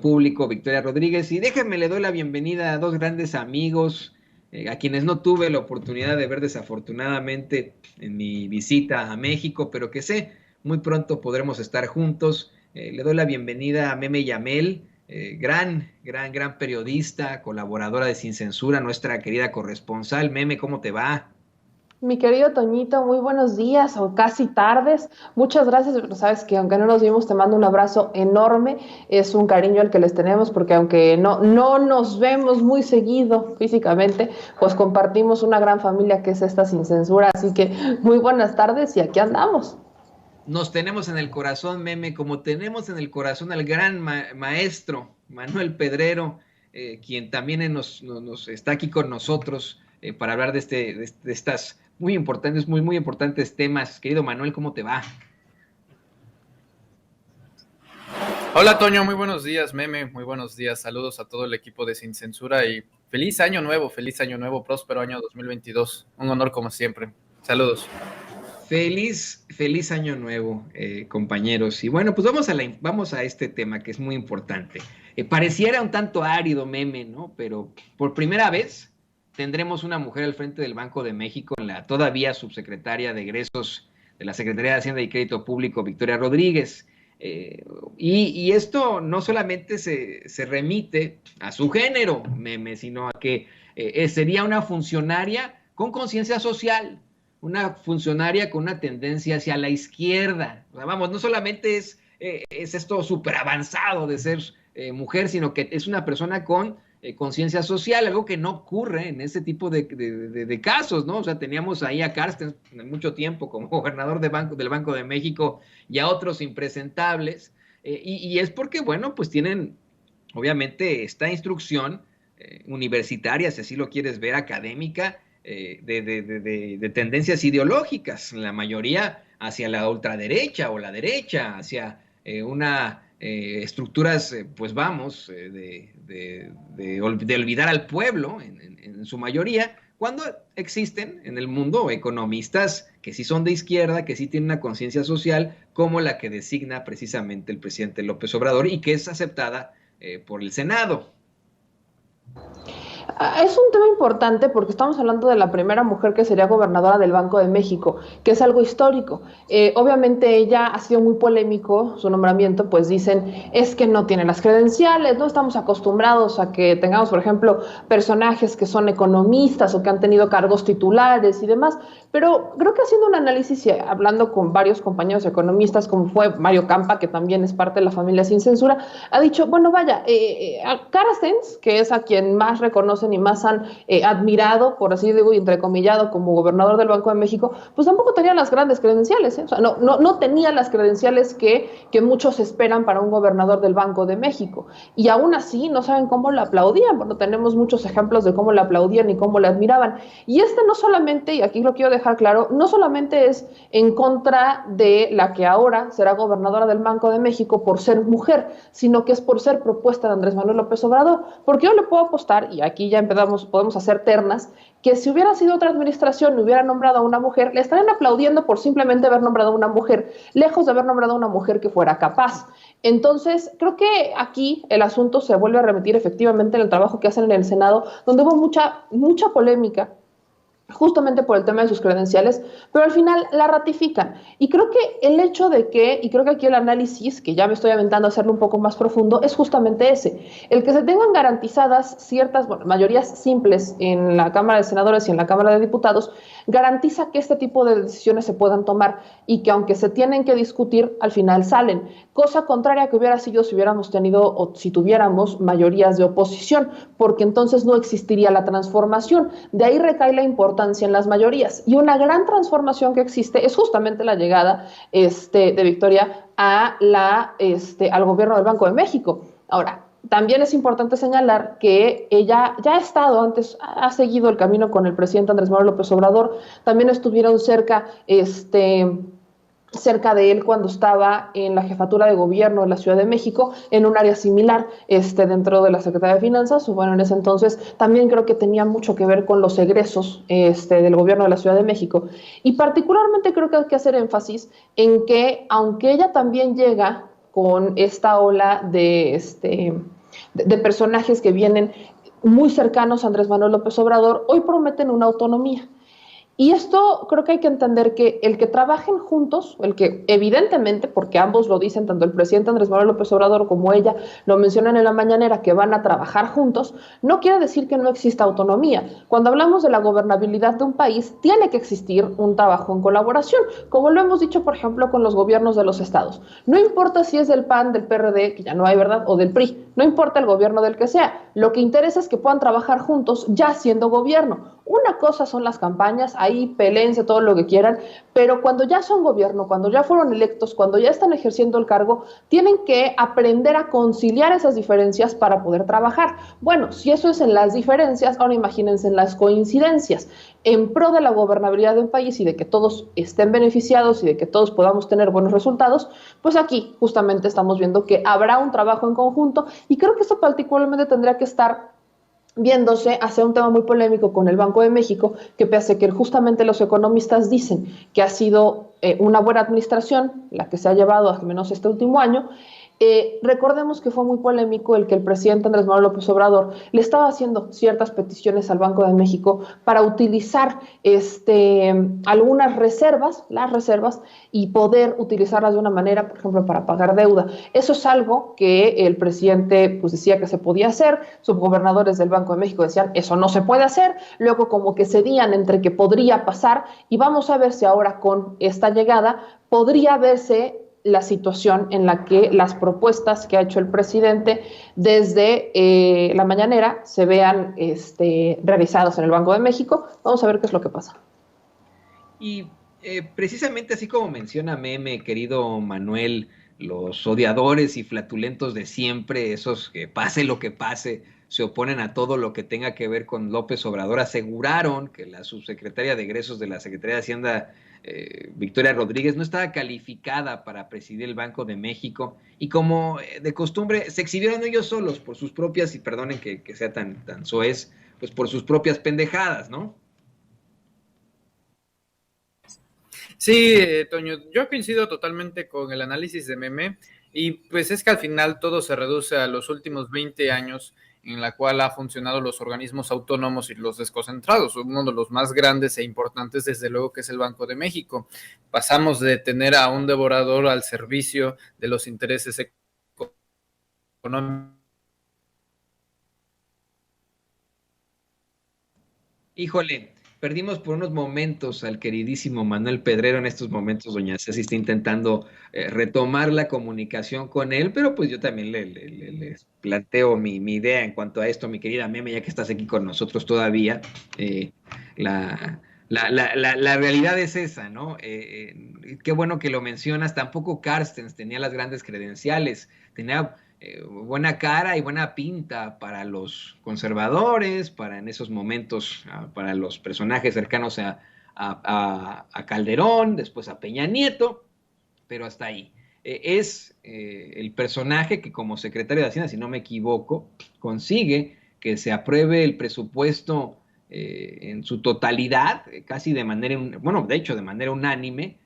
Público, Victoria Rodríguez, y déjenme le doy la bienvenida a dos grandes amigos, a quienes no tuve la oportunidad de ver desafortunadamente en mi visita a México, pero que sé muy pronto podremos estar juntos. Le doy la bienvenida a Meme Yamel, gran periodista, colaboradora de Sin Censura, nuestra querida corresponsal. Meme, ¿cómo te va? Mi querido Toñito, muy buenos días o casi tardes. Muchas gracias, pero sabes que aunque no nos vimos, te mando un abrazo enorme. Es un cariño el que les tenemos porque aunque no nos vemos muy seguido físicamente, pues compartimos una gran familia que es esta Sin Censura. Así que muy buenas tardes y aquí andamos. Nos tenemos en el corazón, Meme, como tenemos en el corazón al gran maestro Manuel Pedrero, quien también nos está aquí con nosotros para hablar de estas muy importantes temas. Querido Manuel, ¿cómo te va? Hola Toño, muy buenos días, Meme, muy buenos días, saludos a todo el equipo de Sin Censura y feliz año nuevo, próspero año 2022, un honor como siempre, saludos. Feliz año nuevo, compañeros. Y bueno, pues vamos a este tema que es muy importante. Pareciera un tanto árido, Meme, ¿no? Pero por primera vez tendremos una mujer al frente del Banco de México, la todavía subsecretaria de Egresos de la Secretaría de Hacienda y Crédito Público, Victoria Rodríguez. Y esto no solamente se remite a su género, Meme, sino a que sería una funcionaria con conciencia social, una funcionaria con una tendencia hacia la izquierda. O sea, vamos, no solamente es esto súper avanzado de ser mujer, sino que es una persona con conciencia social, algo que no ocurre en este tipo de casos, ¿no? O sea, teníamos ahí a Carstens mucho tiempo como gobernador del Banco de México y a otros impresentables, y es porque, bueno, pues tienen obviamente esta instrucción universitaria, si así lo quieres ver, académica, de tendencias ideológicas, la mayoría hacia la ultraderecha o la derecha, hacia estructuras, pues vamos, de olvidar al pueblo en su mayoría, cuando existen en el mundo economistas que sí son de izquierda, que sí tienen una conciencia social, como la que designa precisamente el presidente López Obrador y que es aceptada por el Senado. Es un tema importante porque estamos hablando de la primera mujer que sería gobernadora del Banco de México, que es algo histórico. Obviamente ella ha sido muy polémico, su nombramiento, pues dicen, es que no tiene las credenciales, no estamos acostumbrados a que tengamos, por ejemplo, personajes que son economistas o que han tenido cargos titulares y demás, pero creo que haciendo un análisis y hablando con varios compañeros economistas, como fue Mario Campa, que también es parte de la familia Sin Censura, ha dicho, bueno, vaya, a Carstens, que es a quien más reconocen y más han admirado, por así digo, y entrecomillado, como gobernador del Banco de México, pues tampoco tenía las grandes credenciales, ¿eh? O sea, no tenía las credenciales que muchos esperan para un gobernador del Banco de México. Y aún así no saben cómo la aplaudían. Bueno, tenemos muchos ejemplos de cómo la aplaudían y cómo la admiraban. Y no solamente, y aquí lo quiero dejar claro, no solamente es en contra de la que ahora será gobernadora del Banco de México por ser mujer, sino que es por ser propuesta de Andrés Manuel López Obrador. Porque yo le puedo apostar, y aquí ya podemos hacer ternas, que si hubiera sido otra administración y hubiera nombrado a una mujer, le estarían aplaudiendo por simplemente haber nombrado a una mujer, lejos de haber nombrado a una mujer que fuera capaz. Entonces, creo que aquí el asunto se vuelve a remitir efectivamente en el trabajo que hacen en el Senado, donde hubo mucha polémica justamente por el tema de sus credenciales, pero al final la ratifican. Y creo que el hecho de que, y creo que aquí el análisis, que ya me estoy aventando a hacerlo un poco más profundo, es justamente ese, el que se tengan garantizadas ciertas, bueno, mayorías simples en la Cámara de Senadores y en la Cámara de Diputados, garantiza que este tipo de decisiones se puedan tomar y que aunque se tienen que discutir, al final salen. Cosa contraria que hubiera sido si hubiéramos tenido o si tuviéramos mayorías de oposición, porque entonces no existiría la transformación. De ahí recae la importancia en las mayorías. Y una gran transformación que existe es justamente la llegada de Victoria al gobierno del Banco de México. Ahora, también es importante señalar que ella ya ha estado antes, ha seguido el camino con el presidente Andrés Manuel López Obrador, también estuvieron cerca de él cuando estaba en la jefatura de gobierno de la Ciudad de México, en un área similar dentro de la Secretaría de Finanzas. Bueno, en ese entonces también creo que tenía mucho que ver con los egresos del gobierno de la Ciudad de México. Y particularmente creo que hay que hacer énfasis en que, aunque ella también llega con esta ola de personajes que vienen muy cercanos a Andrés Manuel López Obrador, hoy prometen una autonomía. Y esto creo que hay que entender que el que trabajen juntos, el que evidentemente, porque ambos lo dicen, tanto el presidente Andrés Manuel López Obrador como ella lo mencionan en la mañanera, que van a trabajar juntos, no quiere decir que no exista autonomía. Cuando hablamos de la gobernabilidad de un país, tiene que existir un trabajo en colaboración, como lo hemos dicho, por ejemplo, con los gobiernos de los estados. No importa si es del PAN, del PRD, que ya no hay, ¿verdad?, o del PRI, no importa el gobierno del que sea, lo que interesa es que puedan trabajar juntos ya siendo gobierno. Una cosa son las campañas, ahí peleense todo lo que quieran, pero cuando ya son gobierno, cuando ya fueron electos, cuando ya están ejerciendo el cargo, tienen que aprender a conciliar esas diferencias para poder trabajar. Bueno, si eso es en las diferencias, ahora imagínense en las coincidencias. En pro de la gobernabilidad de un país y de que todos estén beneficiados y de que todos podamos tener buenos resultados, pues aquí justamente estamos viendo que habrá un trabajo en conjunto y creo que esto particularmente tendría que estar viéndose hacia un tema muy polémico con el Banco de México, que pese a que justamente los economistas dicen que ha sido una buena administración la que se ha llevado al menos este último año, recordemos que fue muy polémico el que el presidente Andrés Manuel López Obrador le estaba haciendo ciertas peticiones al Banco de México para utilizar algunas reservas, las reservas, y poder utilizarlas de una manera, por ejemplo, para pagar deuda. Eso es algo que el presidente pues decía que se podía hacer, subgobernadores del Banco de México decían eso no se puede hacer, luego como que cedían entre que podría pasar, y vamos a ver si ahora con esta llegada podría verse la situación en la que las propuestas que ha hecho el presidente desde la mañanera se vean realizadas en el Banco de México. Vamos a ver qué es lo que pasa. Y precisamente así como menciona Meme, querido Manuel, los odiadores y flatulentos de siempre, esos que pase lo que pase, se oponen a todo lo que tenga que ver con López Obrador, aseguraron que la subsecretaria de Egresos de la Secretaría de Hacienda, Victoria Rodríguez, no estaba calificada para presidir el Banco de México y como de costumbre se exhibieron ellos solos por sus propias, y perdonen que sea tan soez, pues por sus propias pendejadas, ¿no? Sí, Toño, yo coincido totalmente con el análisis de Meme y pues es que al final todo se reduce a los últimos 20 años en la cual ha funcionado los organismos autónomos y los desconcentrados, uno de los más grandes e importantes desde luego que es el Banco de México. Pasamos de tener a un devorador al servicio de los intereses económicos. Híjole, perdimos por unos momentos al queridísimo Manuel Pedrero. En estos momentos doña Ceci está intentando retomar la comunicación con él, pero pues yo también les planteo mi idea en cuanto a esto, mi querida Meme, ya que estás aquí con nosotros todavía. La, la realidad es esa, ¿no? Qué bueno que lo mencionas. Tampoco Carstens tenía las grandes credenciales, tenía buena cara y buena pinta para los conservadores, para en esos momentos, para los personajes cercanos a Calderón, después a Peña Nieto, pero hasta ahí. Es el personaje que como secretario de Hacienda, si no me equivoco, consigue que se apruebe el presupuesto en su totalidad, casi de manera, bueno, de hecho, de manera unánime,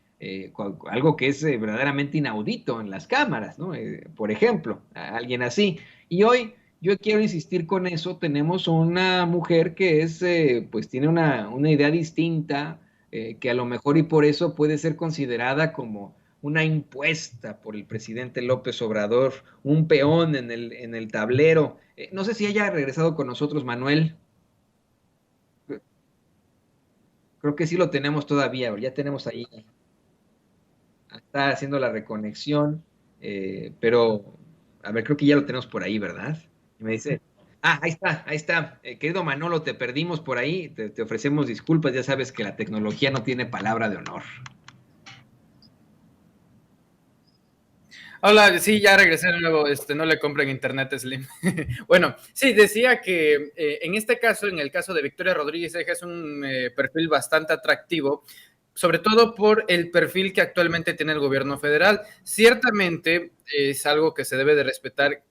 algo que es verdaderamente inaudito en las cámaras, ¿no? Por ejemplo, a alguien así. Y hoy yo quiero insistir con eso, tenemos una mujer que es, pues tiene una idea distinta, que a lo mejor y por eso puede ser considerada como una impuesta por el presidente López Obrador, un peón en el tablero. No sé si haya regresado con nosotros, Manuel. Creo que sí lo tenemos todavía, ya tenemos ahí, está haciendo la reconexión, pero a ver, creo que ya lo tenemos por ahí, ¿verdad? Y me dice, ahí está, querido Manolo, te perdimos por ahí, te ofrecemos disculpas, ya sabes que la tecnología no tiene palabra de honor. Hola, sí, ya regresé de nuevo, no le compren internet Slim. Bueno, sí, decía que en este caso, en el caso de Victoria Rodríguez Ceja, es un perfil bastante atractivo, sobre todo por el perfil que actualmente tiene el gobierno federal. Ciertamente es algo que se debe de respetar,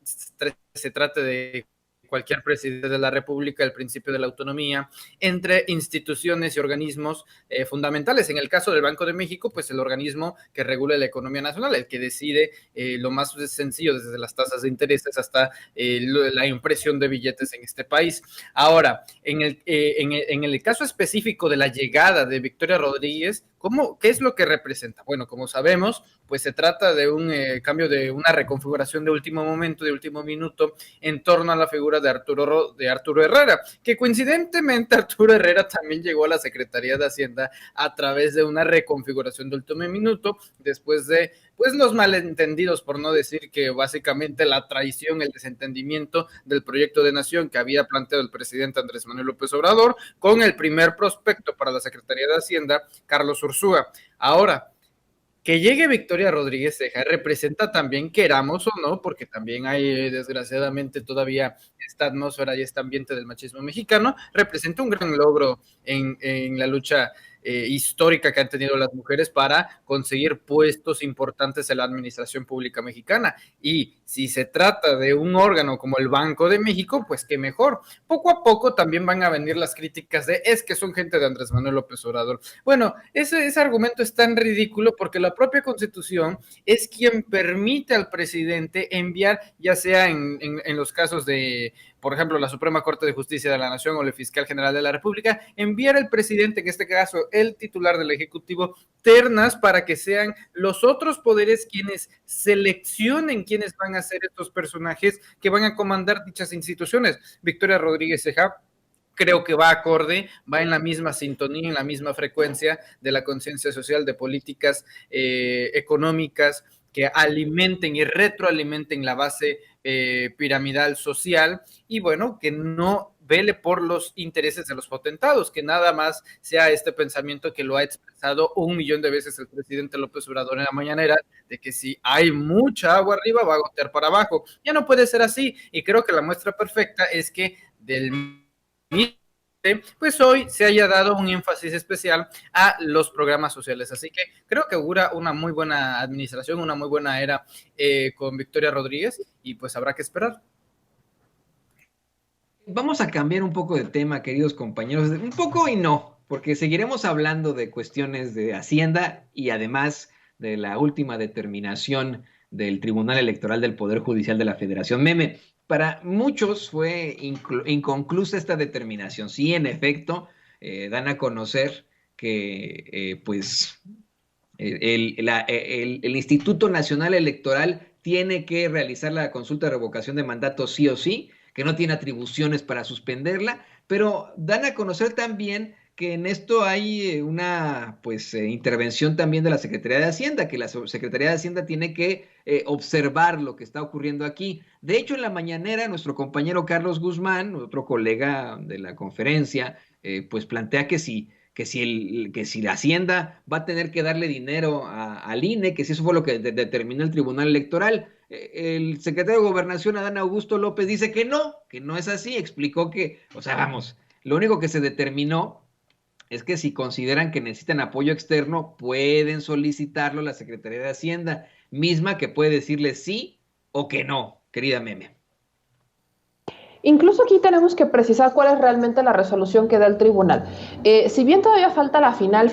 se trate de cualquier presidente de la República el principio de la autonomía entre instituciones y organismos fundamentales. En el caso del Banco de México, pues el organismo que regula la economía nacional, el que decide lo más sencillo, desde las tasas de intereses hasta la impresión de billetes en este país. Ahora, en el caso específico de la llegada de Victoria Rodríguez, ¿qué es lo que representa? Bueno, como sabemos, pues se trata de un cambio, de una reconfiguración de último momento, de último minuto, en torno a la figura de Arturo Herrera, que coincidentemente Arturo Herrera también llegó a la Secretaría de Hacienda a través de una reconfiguración de último minuto, después de pues los malentendidos, por no decir que básicamente la traición, el desentendimiento del proyecto de nación que había planteado el presidente Andrés Manuel López Obrador con el primer prospecto para la Secretaría de Hacienda, Carlos Ursúa. Ahora, que llegue Victoria Rodríguez Ceja representa también, queramos o no, porque también hay desgraciadamente todavía esta atmósfera y este ambiente del machismo mexicano, representa un gran logro en la lucha histórica que han tenido las mujeres para conseguir puestos importantes en la administración pública mexicana. Y si se trata de un órgano como el Banco de México, pues qué mejor. Poco a poco también van a venir las críticas de es que son gente de Andrés Manuel López Obrador. Bueno, ese argumento es tan ridículo porque la propia Constitución es quien permite al presidente enviar, ya sea en los casos de, por ejemplo, la Suprema Corte de Justicia de la Nación o el Fiscal General de la República, enviar al presidente, en este caso el titular del Ejecutivo, ternas para que sean los otros poderes quienes seleccionen quiénes van a ser estos personajes que van a comandar dichas instituciones. Victoria Rodríguez Ceja creo que va acorde, va en la misma sintonía, en la misma frecuencia de la conciencia social, de políticas económicas que alimenten y retroalimenten la base piramidal social y bueno, que no vele por los intereses de los potentados, que nada más sea este pensamiento que lo ha expresado 1,000,000 de veces el presidente López Obrador en la mañanera, de que si hay mucha agua arriba va a gotear para abajo. Ya no puede ser así, y creo que la muestra perfecta es que del pues hoy se haya dado un énfasis especial a los programas sociales. Así que creo que augura una muy buena administración, una muy buena era con Victoria Rodríguez y pues habrá que esperar. Vamos a cambiar un poco de tema, queridos compañeros, un poco y no, porque seguiremos hablando de cuestiones de Hacienda y además de la última determinación del Tribunal Electoral del Poder Judicial de la Federación. Meme, para muchos fue inconclusa esta determinación. Sí, en efecto, dan a conocer que el Instituto Nacional Electoral tiene que realizar la consulta de revocación de mandato sí o sí, que no tiene atribuciones para suspenderla, pero dan a conocer también que en esto hay una intervención también de la Secretaría de Hacienda, que la Secretaría de Hacienda tiene que observar lo que está ocurriendo aquí. De hecho, en la mañanera, nuestro compañero Carlos Guzmán, otro colega de la conferencia, pues plantea que si la Hacienda va a tener que darle dinero al INE, que si eso fue lo que determinó el Tribunal Electoral. El secretario de Gobernación, Adán Augusto López, dice que no es así. Explicó que, lo único que se determinó es que si consideran que necesitan apoyo externo, pueden solicitarlo a la Secretaría de Hacienda, misma que puede decirle sí o que no, querida Meme. Incluso aquí tenemos que precisar cuál es realmente la resolución que da el tribunal. Si bien todavía falta la final,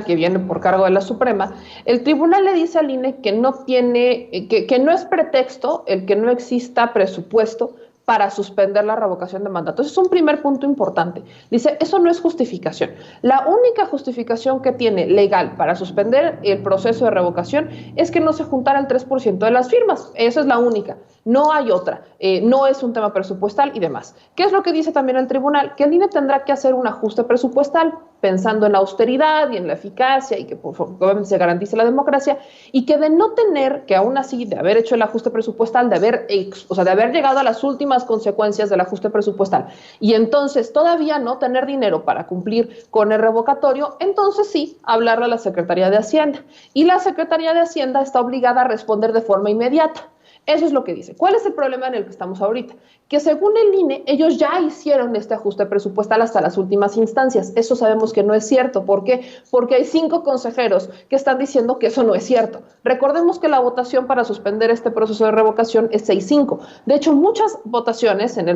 que viene por cargo de la Suprema, el tribunal le dice al INE que no tiene, que no es pretexto el que no exista presupuesto para suspender la revocación de mandato. Ese es un primer punto importante. Dice, eso no es justificación. La única justificación que tiene legal para suspender el proceso de revocación es que no se juntara el 3% de las firmas. Esa es la única. No hay otra. No es un tema presupuestal y demás. ¿Qué es lo que dice también el tribunal? Que el INE tendrá que hacer un ajuste presupuestal pensando en la austeridad y en la eficacia y que obviamente se garantice la democracia, y que de no tener, que aún así de haber hecho el ajuste presupuestal, de haber llegado a las últimas consecuencias del ajuste presupuestal y entonces todavía no tener dinero para cumplir con el revocatorio, entonces sí, hablarle a la Secretaría de Hacienda. Y la Secretaría de Hacienda está obligada a responder de forma inmediata. Eso es lo que dice. ¿Cuál es el problema en el que estamos ahorita? Que según el INE, ellos ya hicieron este ajuste presupuestal hasta las últimas instancias. Eso sabemos que no es cierto. ¿Por qué? Porque hay 5 consejeros que están diciendo que eso no es cierto. Recordemos que la votación para suspender este proceso de revocación es 6-5. De hecho, muchas votaciones en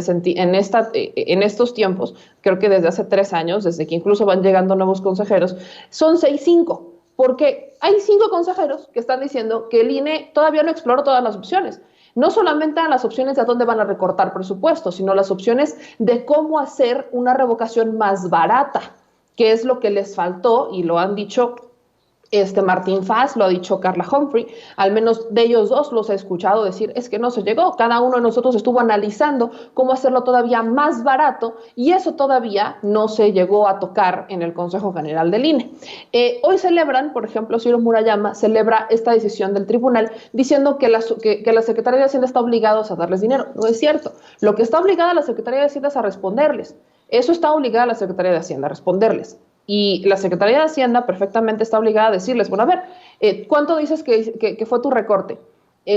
estos tiempos, creo que desde hace 3 años, desde que incluso van llegando nuevos consejeros, son 6-5. Porque hay 5 consejeros que están diciendo que el INE todavía no exploró todas las opciones. No solamente las opciones de a dónde van a recortar presupuestos, sino las opciones de cómo hacer una revocación más barata, que es lo que les faltó y lo han dicho Martín Faz, lo ha dicho Carla Humphrey, al menos de ellos dos los he escuchado decir, es que no se llegó, cada uno de nosotros estuvo analizando cómo hacerlo todavía más barato y eso todavía no se llegó a tocar en el Consejo General del INE. Hoy celebran, por ejemplo, Ciro Murayama celebra esta decisión del tribunal diciendo que la Secretaría de Hacienda está obligada a darles dinero. No es cierto, lo que está obligada la Secretaría de Hacienda es a responderles, eso está obligada la Secretaría de Hacienda a responderles. Y la Secretaría de Hacienda perfectamente está obligada a decirles, bueno, a ver, ¿cuánto dices que fue tu recorte?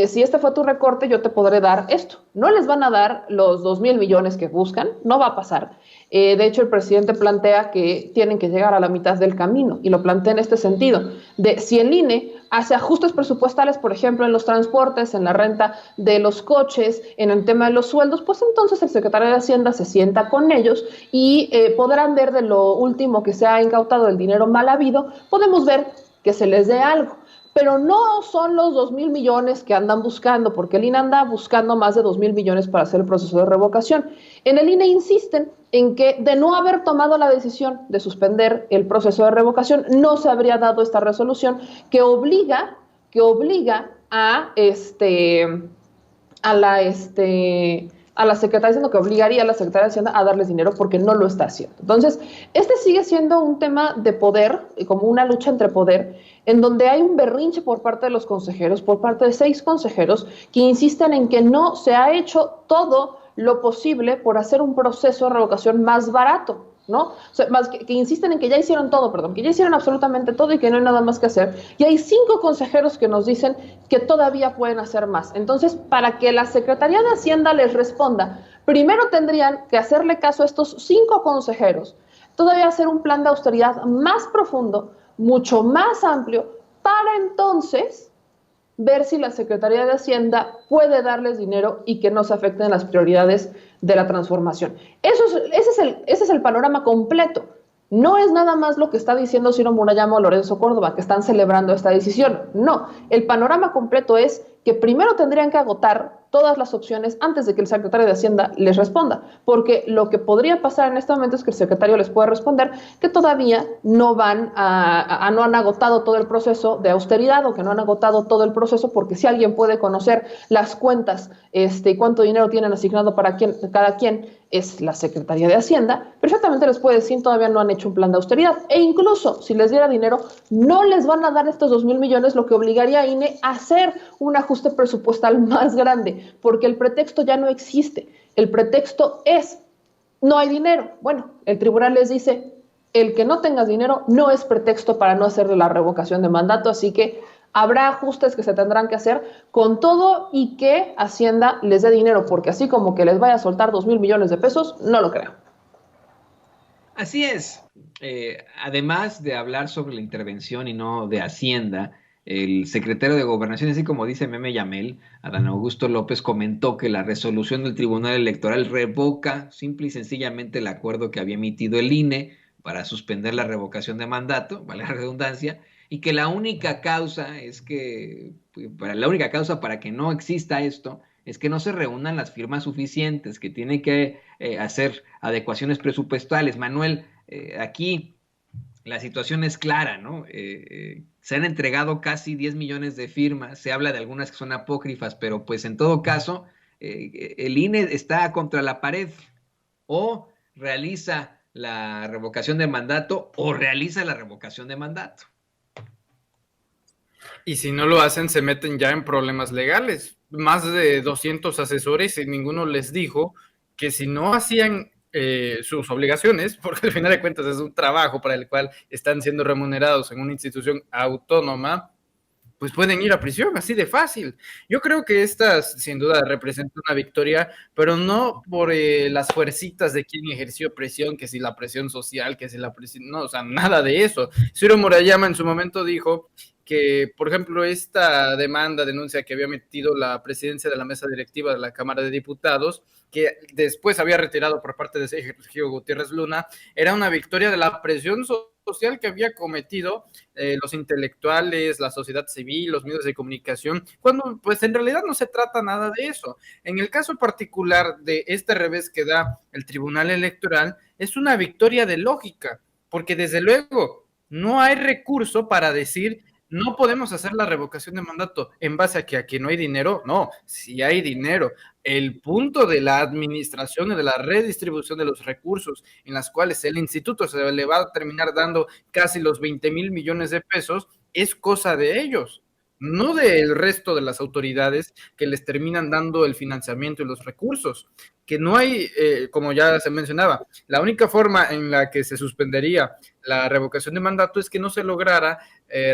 Si este fue tu recorte, yo te podré dar esto. No les van a dar los 2,000 millones que buscan, no va a pasar. De hecho, el presidente plantea que tienen que llegar a la mitad del camino y lo plantea en este sentido, de si el INE hace ajustes presupuestales, por ejemplo, en los transportes, en la renta de los coches, en el tema de los sueldos, pues entonces el secretario de Hacienda se sienta con ellos y podrán ver de lo último que se ha incautado el dinero mal habido, podemos ver que se les dé algo. Pero no son los 2,000 millones que andan buscando, porque el INE anda buscando más de 2,000 millones para hacer el proceso de revocación. En el INE insisten en que de no haber tomado la decisión de suspender el proceso de revocación, no se habría dado esta resolución que obliga a la Secretaría de Hacienda, que obligaría a la Secretaría de Hacienda a darles dinero porque no lo está haciendo. Entonces, sigue siendo un tema de poder, como una lucha entre poder, en donde hay un berrinche por parte de los consejeros, por parte de 6 consejeros, que insisten en que no se ha hecho todo lo posible por hacer un proceso de revocación más barato, ¿no? O sea, más que insisten en que ya hicieron todo, que ya hicieron absolutamente todo y que no hay nada más que hacer. Y hay 5 consejeros que nos dicen que todavía pueden hacer más. Entonces, para que la Secretaría de Hacienda les responda, primero tendrían que hacerle caso a estos 5 consejeros, todavía hacer un plan de austeridad más profundo, mucho más amplio, para entonces ver si la Secretaría de Hacienda puede darles dinero y que no se afecten las prioridades de la transformación. Ese es el panorama completo. No es nada más lo que está diciendo Ciro Murayama o Lorenzo Córdoba, que están celebrando esta decisión. No, el panorama completo es que primero tendrían que agotar todas las opciones antes de que el secretario de Hacienda les responda, porque lo que podría pasar en este momento es que el secretario les puede responder que todavía no han agotado todo el proceso de austeridad o que no han agotado todo el proceso, porque si alguien puede conocer las cuentas y cuánto dinero tienen asignado para cada quien, es la Secretaría de Hacienda, perfectamente les puede decir todavía no han hecho un plan de austeridad, e incluso si les diera dinero, no les van a dar estos 2,000 millones, lo que obligaría a INE a hacer un ajuste presupuestal más grande, porque el pretexto ya no existe. El pretexto es, no hay dinero. Bueno, el tribunal les dice, el que no tengas dinero no es pretexto para no hacer la revocación de mandato, así que habrá ajustes que se tendrán que hacer con todo y que Hacienda les dé dinero, porque así como que les vaya a soltar 2,000 millones de pesos, no lo creo. Así es. Además de hablar sobre la intervención y no de Hacienda, el secretario de Gobernación, así como dice Meme Yamel, Adán Augusto López, comentó que la resolución del Tribunal Electoral revoca simple y sencillamente el acuerdo que había emitido el INE para suspender la revocación de mandato, vale la redundancia, y que la única causa para que no exista esto es que no se reúnan las firmas suficientes, que tiene que hacer adecuaciones presupuestales. Manuel, aquí la situación es clara, ¿no? Se han entregado casi 10 millones de firmas, se habla de algunas que son apócrifas, pero pues en todo caso, el INE está contra la pared, o realiza la revocación de mandato o realiza la revocación de mandato. Y si no lo hacen, se meten ya en problemas legales. Más de 200 asesores y ninguno les dijo que si no hacían sus obligaciones, porque al final de cuentas es un trabajo para el cual están siendo remunerados en una institución autónoma, pues pueden ir a prisión, así de fácil. Yo creo que esta sin duda representa una victoria, pero no por las fuercitas de quien ejerció presión, que si la presión social, que si la presión, no, o sea, nada de eso. Ciro Murayama en su momento dijo que, por ejemplo, esta denuncia que había metido la presidencia de la mesa directiva de la Cámara de Diputados, que después había retirado por parte de Sergio Gutiérrez Luna, era una victoria de la presión social que había cometido los intelectuales, la sociedad civil, los medios de comunicación, cuando pues en realidad no se trata nada de eso. En el caso particular de este revés que da el Tribunal Electoral, es una victoria de lógica, porque desde luego no hay recurso para decir no podemos hacer la revocación de mandato en base a que no hay dinero. No, sí hay dinero. El punto de la administración y de la redistribución de los recursos en las cuales el instituto se le va a terminar dando casi los 20,000 millones de pesos es cosa de ellos, no del resto de las autoridades que les terminan dando el financiamiento y los recursos. Que no hay, como ya se mencionaba, la única forma en la que se suspendería la revocación de mandato es que no se lograra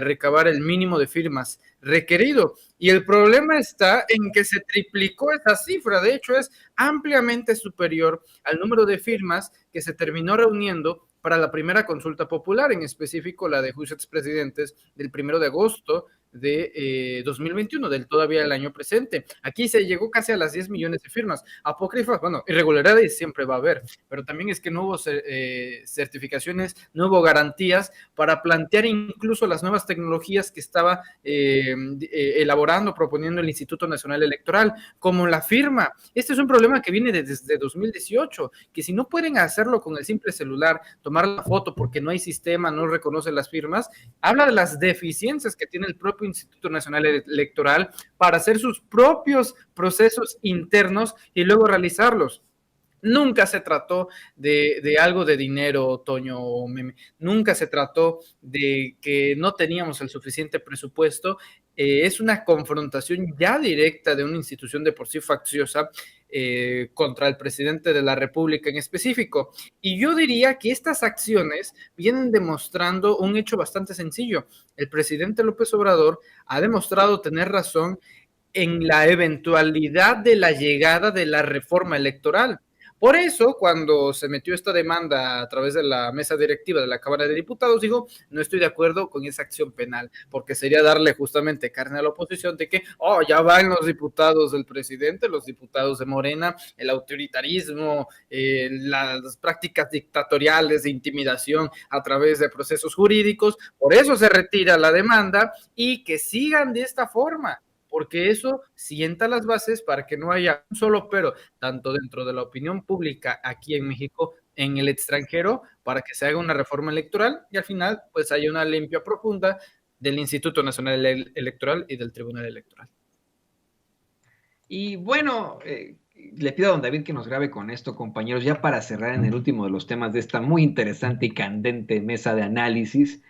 recabar el mínimo de firmas requerido. Y el problema está en que se triplicó esa cifra. De hecho, es ampliamente superior al número de firmas que se terminó reuniendo para la primera consulta popular, en específico la de juicios expresidentes del 1 de agosto de 2021, del todavía el año presente. Aquí se llegó casi a las 10 millones de firmas. Apócrifas, bueno, irregularidades siempre va a haber, pero también es que no hubo certificaciones, no hubo garantías para plantear incluso las nuevas tecnologías que estaba elaborando, proponiendo el Instituto Nacional Electoral, como la firma. Este es un problema que viene desde 2018, que si no pueden hacerlo con el simple celular, tomar la foto porque no hay sistema, no reconoce las firmas, habla de las deficiencias que tiene el propio Instituto Nacional Electoral para hacer sus propios procesos internos y luego realizarlos. Nunca se trató de algo de dinero, Toño o Meme. Nunca se trató de que no teníamos el suficiente presupuesto. Es una confrontación ya directa de una institución de por sí facciosa contra el presidente de la República en específico. Y yo diría que estas acciones vienen demostrando un hecho bastante sencillo. El presidente López Obrador ha demostrado tener razón en la eventualidad de la llegada de la reforma electoral. Por eso, cuando se metió esta demanda a través de la mesa directiva de la Cámara de Diputados, dijo, no estoy de acuerdo con esa acción penal, porque sería darle justamente carne a la oposición de que, ya van los diputados del presidente, los diputados de Morena, el autoritarismo, las prácticas dictatoriales de intimidación a través de procesos jurídicos, por eso se retira la demanda y que sigan de esta forma, porque eso sienta las bases para que no haya un solo pero, tanto dentro de la opinión pública aquí en México, en el extranjero, para que se haga una reforma electoral y al final pues haya una limpia profunda del Instituto Nacional Electoral y del Tribunal Electoral. Y bueno, le pido a don David que nos grabe con esto, compañeros, ya para cerrar en el último de los temas de esta muy interesante y candente mesa de análisis.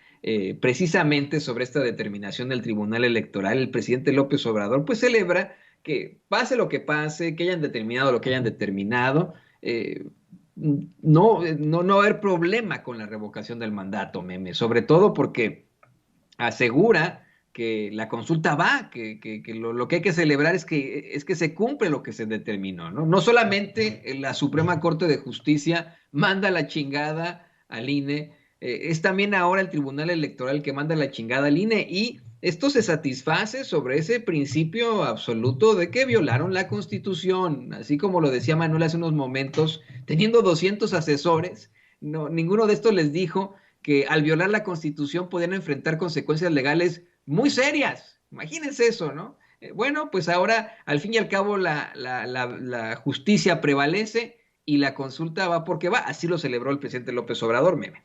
Precisamente sobre esta determinación del Tribunal Electoral, el presidente López Obrador pues celebra que pase lo que pase, que hayan determinado lo que hayan determinado, no va a haber problema con la revocación del mandato, Meme, sobre todo porque asegura que la consulta va, que lo que hay que celebrar es que se cumple lo que se determinó, ¿no? No solamente la Suprema Corte de Justicia manda la chingada al INE, es también ahora el Tribunal Electoral que manda la chingada al INE y esto se satisface sobre ese principio absoluto de que violaron la Constitución, así como lo decía Manuel hace unos momentos, teniendo 200 asesores, ninguno de estos les dijo que al violar la Constitución podían enfrentar consecuencias legales muy serias. Imagínense eso, ¿no? Bueno, pues ahora al fin y al cabo la justicia prevalece y la consulta va porque va, así lo celebró el presidente López Obrador, Meme.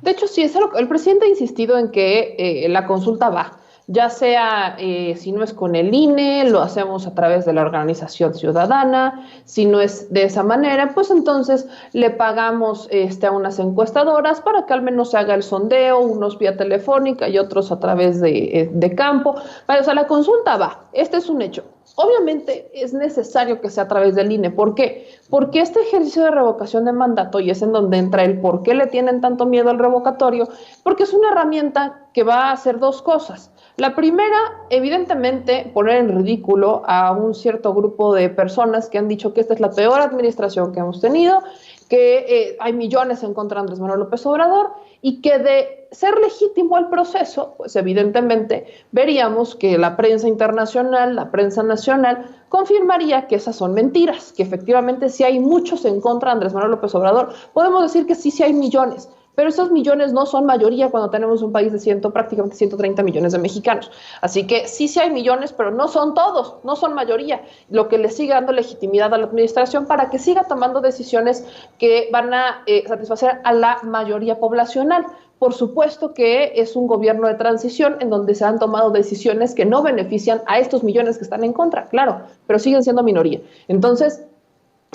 De hecho, sí, el presidente ha insistido en que la consulta va, ya sea si no es con el INE, lo hacemos a través de la organización ciudadana, si no es de esa manera, pues entonces le pagamos a unas encuestadoras para que al menos se haga el sondeo, unos vía telefónica y otros a través de campo. O sea, la consulta va, este es un hecho. Obviamente es necesario que sea a través del INE. ¿Por qué? Porque este ejercicio de revocación de mandato, y es en donde entra el por qué le tienen tanto miedo al revocatorio, porque es una herramienta que va a hacer dos cosas. La primera, evidentemente, poner en ridículo a un cierto grupo de personas que han dicho que esta es la peor administración que hemos tenido, que hay millones en contra de Andrés Manuel López Obrador, y que de ser legítimo el proceso, pues evidentemente veríamos que la prensa internacional, la prensa nacional, confirmaría que esas son mentiras, que efectivamente sí hay muchos en contra de Andrés Manuel López Obrador. Podemos decir que sí hay millones, pero esos millones no son mayoría cuando tenemos un país de prácticamente 130 millones de mexicanos. Así que sí hay millones, pero no son todos, no son mayoría, lo que le sigue dando legitimidad a la administración para que siga tomando decisiones que van a satisfacer a la mayoría poblacional. Por supuesto que es un gobierno de transición en donde se han tomado decisiones que no benefician a estos millones que están en contra, claro, pero siguen siendo minoría. Entonces,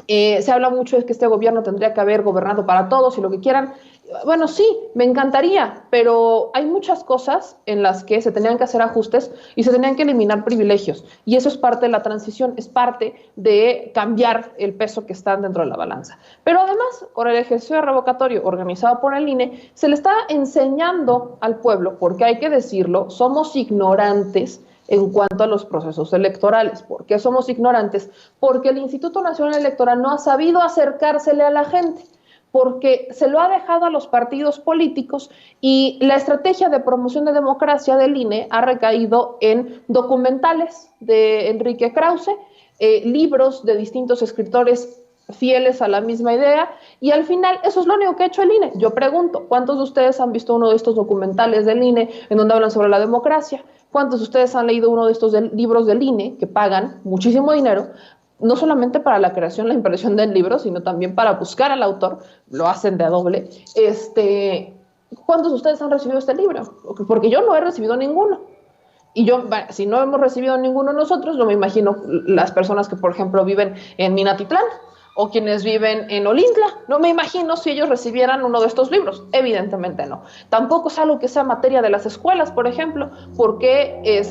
se habla mucho de que este gobierno tendría que haber gobernado para todos y lo que quieran. Bueno, sí, me encantaría, pero hay muchas cosas en las que se tenían que hacer ajustes y se tenían que eliminar privilegios. Y eso es parte de la transición, es parte de cambiar el peso que está dentro de la balanza. Pero además, con el ejercicio de revocatorio organizado por el INE, se le está enseñando al pueblo, porque hay que decirlo, somos ignorantes en cuanto a los procesos electorales. ¿Por qué somos ignorantes? Porque el Instituto Nacional Electoral no ha sabido acercársele a la gente, porque se lo ha dejado a los partidos políticos y la estrategia de promoción de democracia del INE ha recaído en documentales de Enrique Krause, libros de distintos escritores fieles a la misma idea, y al final eso es lo único que ha hecho el INE. Yo pregunto, ¿cuántos de ustedes han visto uno de estos documentales del INE en donde hablan sobre la democracia? ¿Cuántos de ustedes han leído uno de estos libros del INE que pagan muchísimo dinero, no solamente para la creación, la impresión del libro, sino también para buscar al autor? Lo hacen de a doble. ¿Cuántos de ustedes han recibido este libro? Porque yo no he recibido ninguno. Y yo, si no hemos recibido ninguno nosotros, yo me imagino las personas que, por ejemplo, viven en Minatitlán o quienes viven en Olintla. No me imagino si ellos recibieran uno de estos libros. Evidentemente no. Tampoco es algo que sea materia de las escuelas, por ejemplo, porque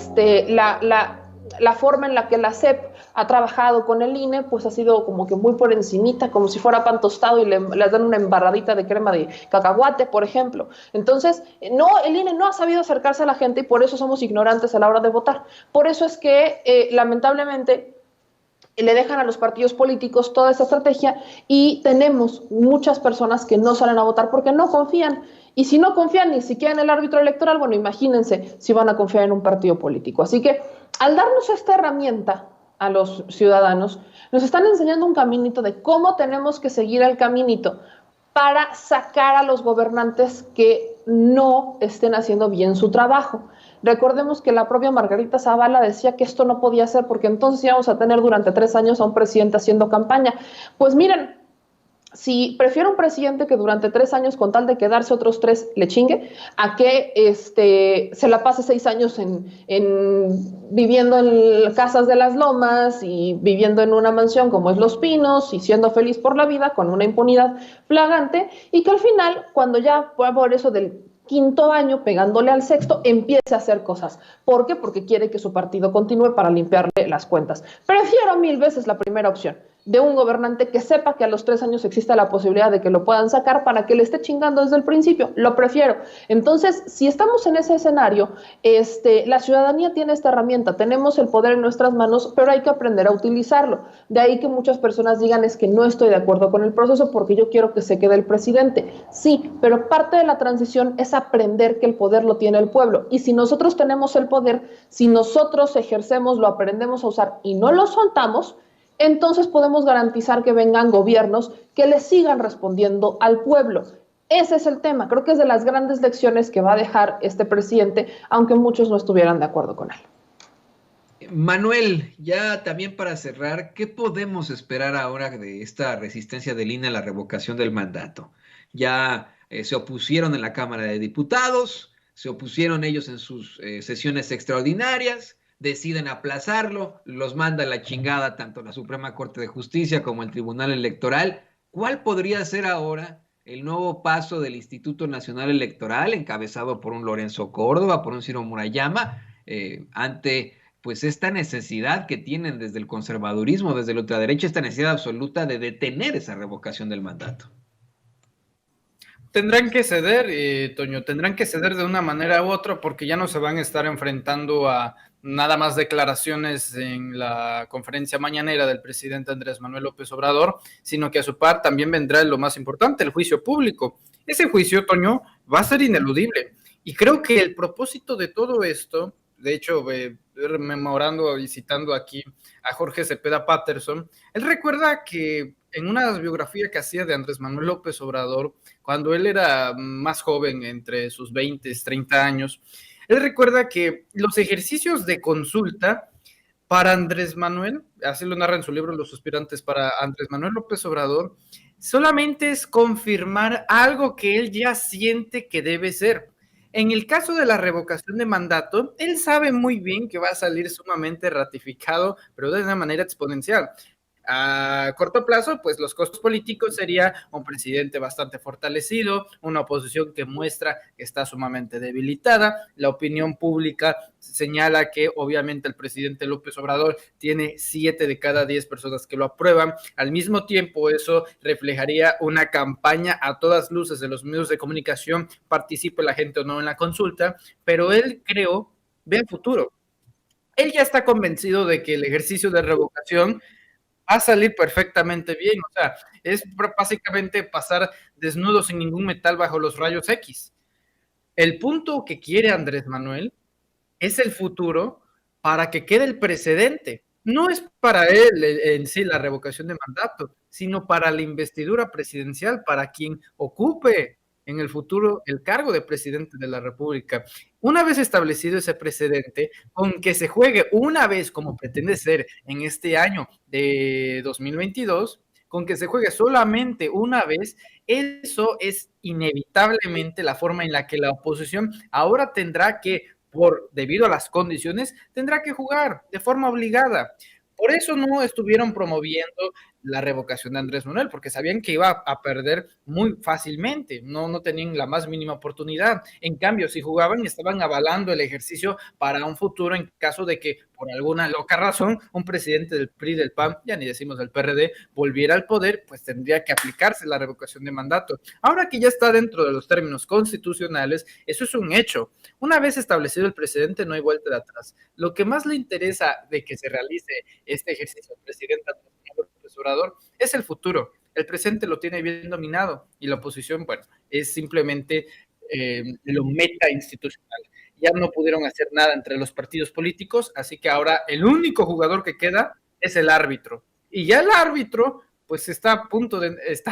la forma en la que la SEP ha trabajado con el INE, pues ha sido como que muy por encimita, como si fuera pan tostado y les dan una embarradita de crema de cacahuate, por ejemplo. Entonces, no, el INE no ha sabido acercarse a la gente y por eso somos ignorantes a la hora de votar. Por eso es que, lamentablemente, le dejan a los partidos políticos toda esa estrategia y tenemos muchas personas que no salen a votar porque no confían. Y si no confían ni siquiera en el árbitro electoral, bueno, imagínense si van a confiar en un partido político. Así que al darnos esta herramienta a los ciudadanos, nos están enseñando un caminito de cómo tenemos que seguir el caminito para sacar a los gobernantes que no estén haciendo bien su trabajo. Recordemos que la propia Margarita Zavala decía que esto no podía ser porque entonces íbamos a tener durante 3 años a un presidente haciendo campaña. Pues miren, si prefiero un presidente que durante 3 años, con tal de quedarse otros 3, le chingue, a que se la pase 6 años viviendo en casas de las lomas y viviendo en una mansión como es Los Pinos y siendo feliz por la vida con una impunidad flagrante, y que al final, cuando ya por eso del 5.º año, pegándole al 6.º, empiece a hacer cosas. ¿Por qué? Porque quiere que su partido continúe para limpiarle las cuentas. Prefiero 1000 veces la primera opción, de un gobernante que sepa que a los 3 años existe la posibilidad de que lo puedan sacar para que le esté chingando desde el principio. Lo prefiero. Entonces, si estamos en ese escenario, la ciudadanía tiene esta herramienta, tenemos el poder en nuestras manos, pero hay que aprender a utilizarlo. De ahí que muchas personas digan, es que no estoy de acuerdo con el proceso porque yo quiero que se quede el presidente. Sí, pero parte de la transición es aprender que el poder lo tiene el pueblo. Y si nosotros tenemos el poder, si nosotros ejercemos, lo aprendemos a usar y no lo soltamos, entonces podemos garantizar que vengan gobiernos que le sigan respondiendo al pueblo. Ese es el tema. Creo que es de las grandes lecciones que va a dejar este presidente, aunque muchos no estuvieran de acuerdo con él. Manuel, ya también para cerrar, ¿qué podemos esperar ahora de esta resistencia del INE a la revocación del mandato? Ya se opusieron en la Cámara de Diputados, se opusieron ellos en sus sesiones extraordinarias, deciden aplazarlo, los manda a la chingada tanto la Suprema Corte de Justicia como el Tribunal Electoral. ¿Cuál podría ser ahora el nuevo paso del Instituto Nacional Electoral, encabezado por un Lorenzo Córdoba, por un Ciro Murayama, ante pues esta necesidad que tienen desde el conservadurismo, desde la ultraderecha, esta necesidad absoluta de detener esa revocación del mandato. Tendrán que ceder, Toño, tendrán que ceder de una manera u otra porque ya no se van a estar enfrentando a nada más declaraciones en la conferencia mañanera del presidente Andrés Manuel López Obrador, sino que a su par también vendrá lo más importante, el juicio público. Ese juicio, Toño, va a ser ineludible. Y creo que el propósito de todo esto, de hecho, rememorando y citando aquí a Jorge Cepeda Patterson, él recuerda que en una biografía que hacía de Andrés Manuel López Obrador, cuando él era más joven, entre sus 20, 30 años, él recuerda que los ejercicios de consulta para Andrés Manuel, así lo narra en su libro Los Suspirantes, para Andrés Manuel López Obrador, solamente es confirmar algo que él ya siente que debe ser. En el caso de la revocación de mandato, él sabe muy bien que va a salir sumamente ratificado, pero de una manera exponencial. A corto plazo, pues los costos políticos sería un presidente bastante fortalecido, una oposición que muestra que está sumamente debilitada, la opinión pública señala que obviamente el presidente López Obrador tiene 7 de cada 10 personas que lo aprueban, al mismo tiempo eso reflejaría una campaña a todas luces de los medios de comunicación, participe la gente o no en la consulta, pero él creo, ve el futuro. Él ya está convencido de que el ejercicio de revocación va a salir perfectamente bien, o sea, es básicamente pasar desnudo sin ningún metal bajo los rayos X. El punto que quiere Andrés Manuel es el futuro para que quede el precedente. No es para él en sí la revocación de mandato, sino para la investidura presidencial, para quien ocupe en el futuro el cargo de presidente de la República. Una vez establecido ese precedente, con que se juegue una vez como pretende ser en este año de 2022, con que se juegue solamente una vez, eso es inevitablemente la forma en la que la oposición ahora tendrá que, debido a las condiciones, tendrá que jugar de forma obligada. Por eso no estuvieron promoviendo la revocación de Andrés Manuel, porque sabían que iba a perder muy fácilmente, no tenían la más mínima oportunidad. En cambio, si jugaban, estaban avalando el ejercicio para un futuro en caso de que, por alguna loca razón, un presidente del PRI, del PAN, ya ni decimos del PRD, volviera al poder, pues tendría que aplicarse la revocación de mandato. Ahora que ya está dentro de los términos constitucionales, eso es un hecho. Una vez establecido el precedente, no hay vuelta de atrás. Lo que más le interesa de que se realice este ejercicio al presidente López Obrador es el futuro. El presente lo tiene bien dominado y la oposición, bueno, es simplemente lo meta institucional. Ya no pudieron hacer nada entre los partidos políticos, así que ahora el único jugador que queda es el árbitro. Y ya el árbitro, pues está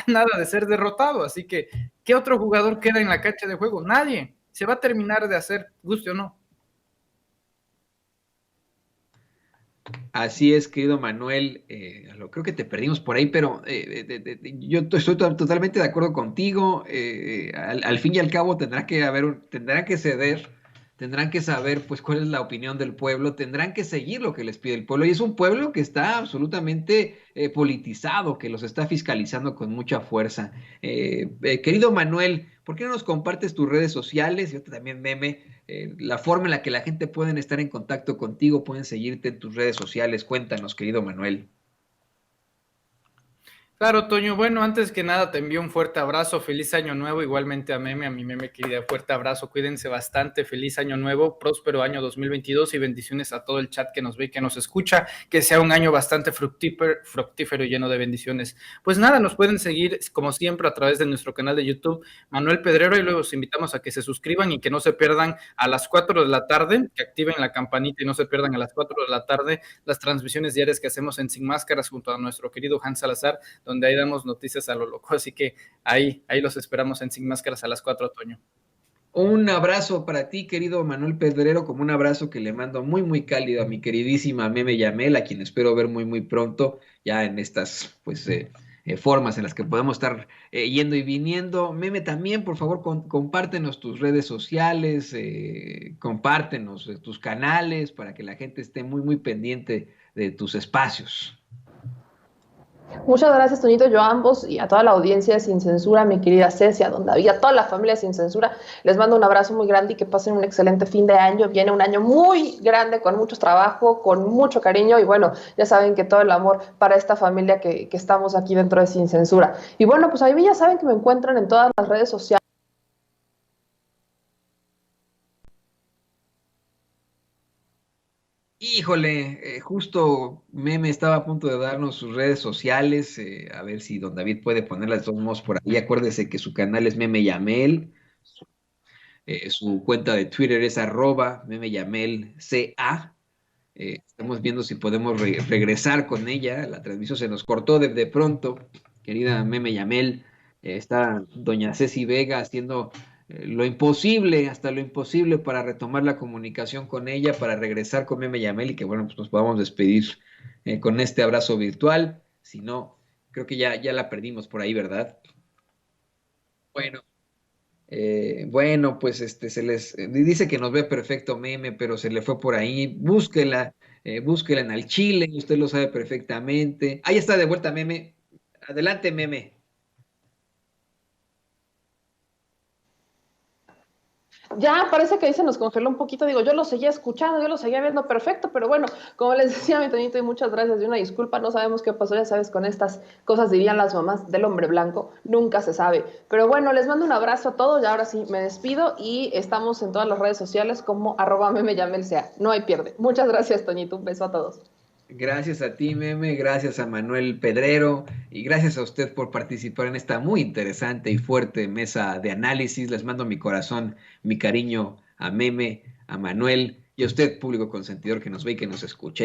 nada de ser derrotado, así que, ¿qué otro jugador queda en la cancha de juego? Nadie. Se va a terminar de hacer, guste o no. Así es, querido Manuel, creo que te perdimos por ahí, pero yo estoy totalmente de acuerdo contigo. Al fin y al cabo tendrán que ceder, tendrán que saber pues cuál es la opinión del pueblo, tendrán que seguir lo que les pide el pueblo. Y es un pueblo que está absolutamente politizado, que los está fiscalizando con mucha fuerza. Querido Manuel, ¿por qué no nos compartes tus redes sociales? Yo también, Meme, la forma en la que la gente puede estar en contacto contigo, pueden seguirte en tus redes sociales. Cuéntanos, querido Manuel. Claro, Toño. Bueno, antes que nada te envío un fuerte abrazo, feliz año nuevo, igualmente a mi meme querida, fuerte abrazo, cuídense bastante, feliz año nuevo, próspero año 2022 y bendiciones a todo el chat que nos ve y que nos escucha, que sea un año bastante fructífero y lleno de bendiciones. Pues nada, nos pueden seguir como siempre a través de nuestro canal de YouTube, Manuel Pedrero, y luego los invitamos a que se suscriban y que no se pierdan a las 4 de la tarde, que activen la campanita y no se pierdan a las 4 de la tarde las transmisiones diarias que hacemos en Sin Máscaras junto a nuestro querido Hans Salazar, donde ahí damos noticias a lo loco, así que ahí los esperamos en Sin Máscaras a las 4, Otoño. Un abrazo para ti, querido Manuel Pedrero, como un abrazo que le mando muy, muy cálido a mi queridísima Meme Yamel, a quien espero ver muy, muy pronto, ya en estas, pues, formas en las que podemos estar yendo y viniendo. Meme, también, por favor, compártenos tus redes sociales, compártenos tus canales para que la gente esté muy, muy pendiente de tus espacios. Muchas gracias, Toñito, yo a ambos y a toda la audiencia de Sin Censura, mi querida Ceci, a Don David, a toda la familia de Sin Censura. Les mando un abrazo muy grande y que pasen un excelente fin de año. Viene un año muy grande, con mucho trabajo, con mucho cariño y bueno, ya saben que todo el amor para esta familia que estamos aquí dentro de Sin Censura. Y bueno, pues a mí ya saben que me encuentran en todas las redes sociales. Híjole, justo Meme estaba a punto de darnos sus redes sociales, a ver si don David puede ponerlas de todos modos por ahí. Acuérdese que su canal es Meme Yamel, su cuenta de Twitter es @MemeYamelCA. Estamos viendo si podemos regresar con ella. La transmisión se nos cortó de pronto, querida Meme Yamel. Está doña Ceci Vega haciendo lo imposible, hasta lo imposible para retomar la comunicación con ella, para regresar con Meme Yamel y que bueno, pues nos podamos despedir con este abrazo virtual. Si no, creo que ya la perdimos por ahí, ¿verdad? Bueno, bueno, pues se les dice que nos ve perfecto Meme, pero se le fue por ahí. Búsquela en el Chile, usted lo sabe perfectamente. Ahí está de vuelta Meme. Adelante, Meme. Ya parece que ahí se nos congeló un poquito, digo, yo lo seguía escuchando, yo lo seguía viendo perfecto, pero bueno, como les decía mi Toñito, y muchas gracias y una disculpa, no sabemos qué pasó, ya sabes, con estas cosas dirían las mamás del hombre blanco, nunca se sabe. Pero bueno, les mando un abrazo a todos y ahora sí me despido y estamos en todas las redes sociales como @memeyamelsa, no hay pierde. Muchas gracias, Toñito, un beso a todos. Gracias a ti, Meme, gracias a Manuel Pedrero y gracias a usted por participar en esta muy interesante y fuerte mesa de análisis. Les mando mi corazón, mi cariño a Meme, a Manuel y a usted, público consentidor que nos ve y que nos escucha.